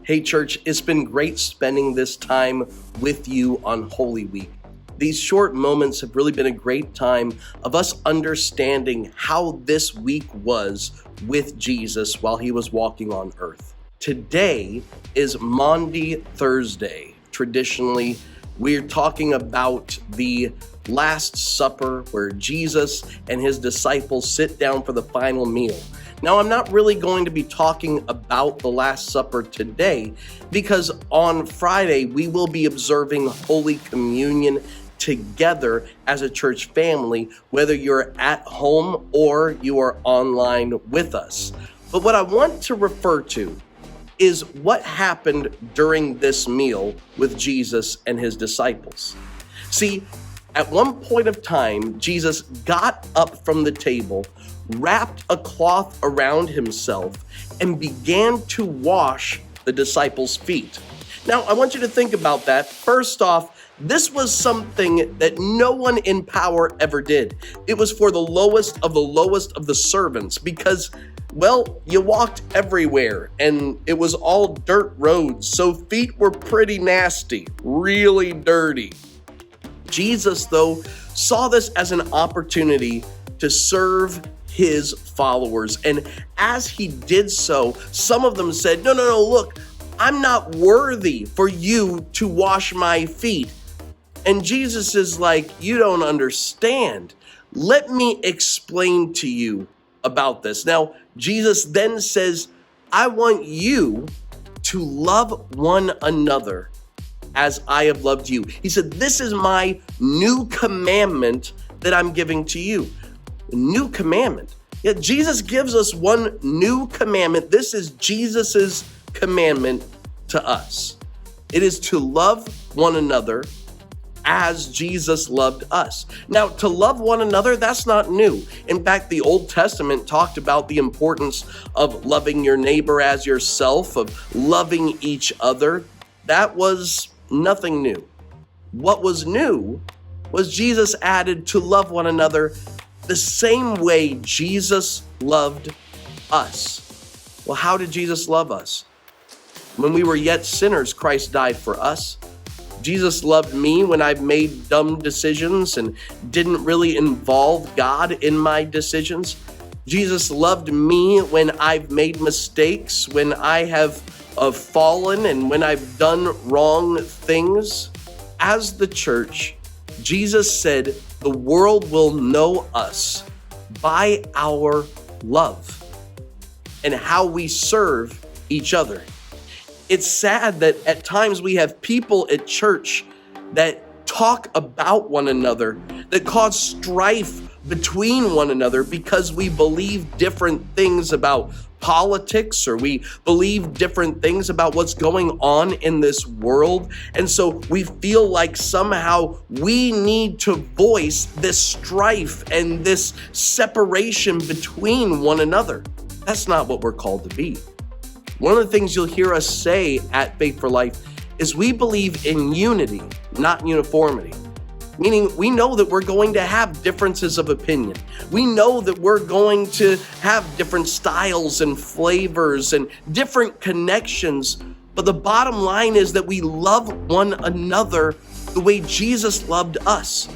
Hey church, it's been great spending this time with you on Holy Week. These short moments have really been a great time of us understanding how this week was with Jesus while he was walking on earth. Today is Maundy Thursday. Traditionally, we're talking about the Last Supper where Jesus and his disciples sit down for the final meal. Now, I'm not really going to be talking about the Last Supper today because on Friday we will be observing Holy Communion together as a church family, whether you're at home or you are online with us. But what I want to refer to is what happened during this meal with Jesus and his disciples. See, at one point of time, Jesus got up from the table, wrapped a cloth around himself, and began to wash the disciples' feet. Now, I want you to think about that. First off, this was something that no one in power ever did. It was for the lowest of the servants because, well, you walked everywhere and it was all dirt roads, so feet were pretty nasty, really dirty. Jesus, though, saw this as an opportunity to serve his followers. And as he did so, some of them said, no, look, I'm not worthy for you to wash my feet. And Jesus is like, you don't understand. Let me explain to you about this. Now, Jesus then says, I want you to love one another as I have loved you. He said, this is my new commandment that I'm giving to you. A new commandment. Yet Jesus gives us one new commandment. This is Jesus's commandment to us. It is to love one another as Jesus loved us. Now, to love one another, that's not new. In fact, the Old Testament talked about the importance of loving your neighbor as yourself, of loving each other. That was nothing new. What was new was Jesus added to love one another the same way Jesus loved us. Well, how did Jesus love us? When we were yet sinners, Christ died for us. Jesus loved me when I've made dumb decisions and didn't really involve God in my decisions. Jesus loved me when I've made mistakes, when I have fallen, and when I've done wrong things. As the church, Jesus said, the world will know us by our love and how we serve each other. It's sad that at times we have people at church that talk about one another, that cause strife between one another because we believe different things about politics or we believe different things about what's going on in this world. And so we feel like somehow we need to voice this strife and this separation between one another. That's not what we're called to be. One of the things you'll hear us say at Faith for Life is we believe in unity, not uniformity. Meaning we know that we're going to have differences of opinion. We know that we're going to have different styles and flavors and different connections. But the bottom line is that we love one another the way Jesus loved us.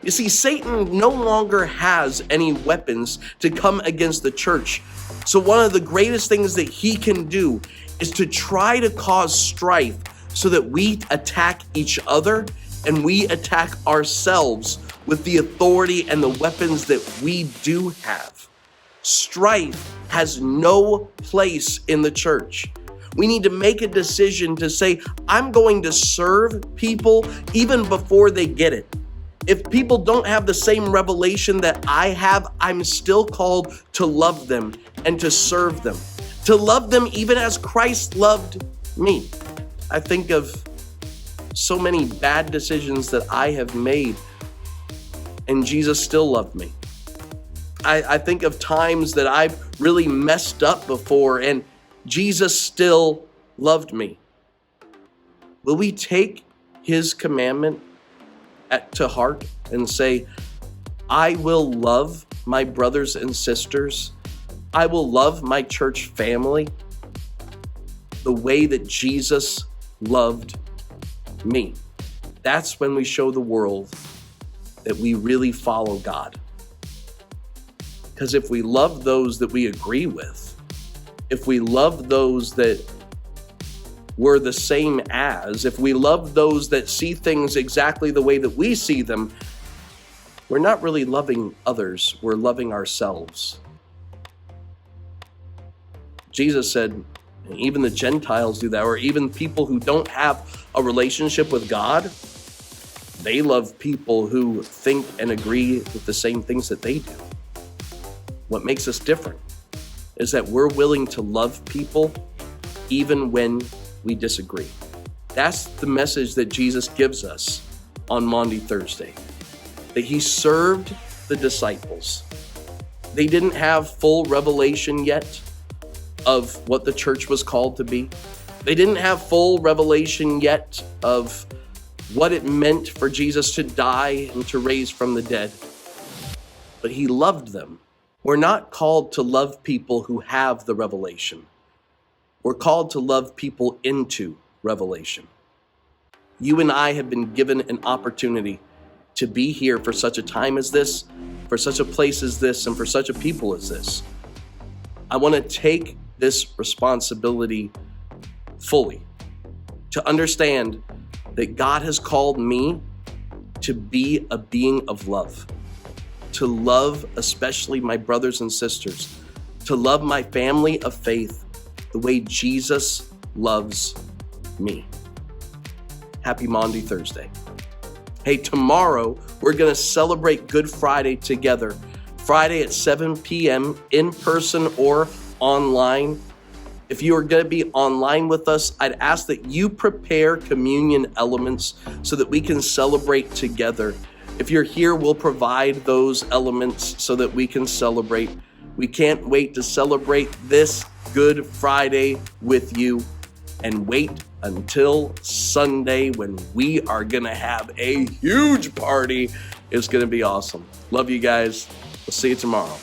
You see, Satan no longer has any weapons to come against the church. So one of the greatest things that he can do is to try to cause strife so that we attack each other and we attack ourselves with the authority and the weapons that we do have. Strife has no place in the church. We need to make a decision to say, I'm going to serve people even before they get it. If people don't have the same revelation that I have, I'm still called to love them and to serve them. To love them even as Christ loved me. I think of so many bad decisions that I have made, and Jesus still loved me. I think of times that I've really messed up before, and Jesus still loved me. Will we take his commandment to heart and say, I will love my brothers and sisters. I will love my church family the way that Jesus loved me. That's when we show the world that we really follow God. Because if we love those that we agree with, if we love those that we're the same as, if we love those that see things exactly the way that we see them, we're not really loving others, we're loving ourselves. Jesus said, even the Gentiles do that, or even people who don't have a relationship with God, they love people who think and agree with the same things that they do. What makes us different is that we're willing to love people even when we disagree. That's the message that Jesus gives us on Maundy Thursday, that he served the disciples. They didn't have full revelation yet of what the church was called to be. They didn't have full revelation yet of what it meant for Jesus to die and to raise from the dead. But he loved them. We're not called to love people who have the revelation. We're called to love people into revelation. You and I have been given an opportunity to be here for such a time as this, for such a place as this, and for such a people as this. I want to take this responsibility fully, to understand that God has called me to be a being of love, to love especially my brothers and sisters, to love my family of faith the way Jesus loves me. Happy Maundy Thursday. Hey, tomorrow we're going to celebrate Good Friday together. Friday at 7 p.m. in person or online. If you are going to be online with us, I'd ask that you prepare communion elements so that we can celebrate together. If you're here, we'll provide those elements so that we can celebrate. We can't wait to celebrate this Good Friday with you, and wait until Sunday when we are going to have a huge party. It's going to be awesome. Love you guys. We'll see you tomorrow.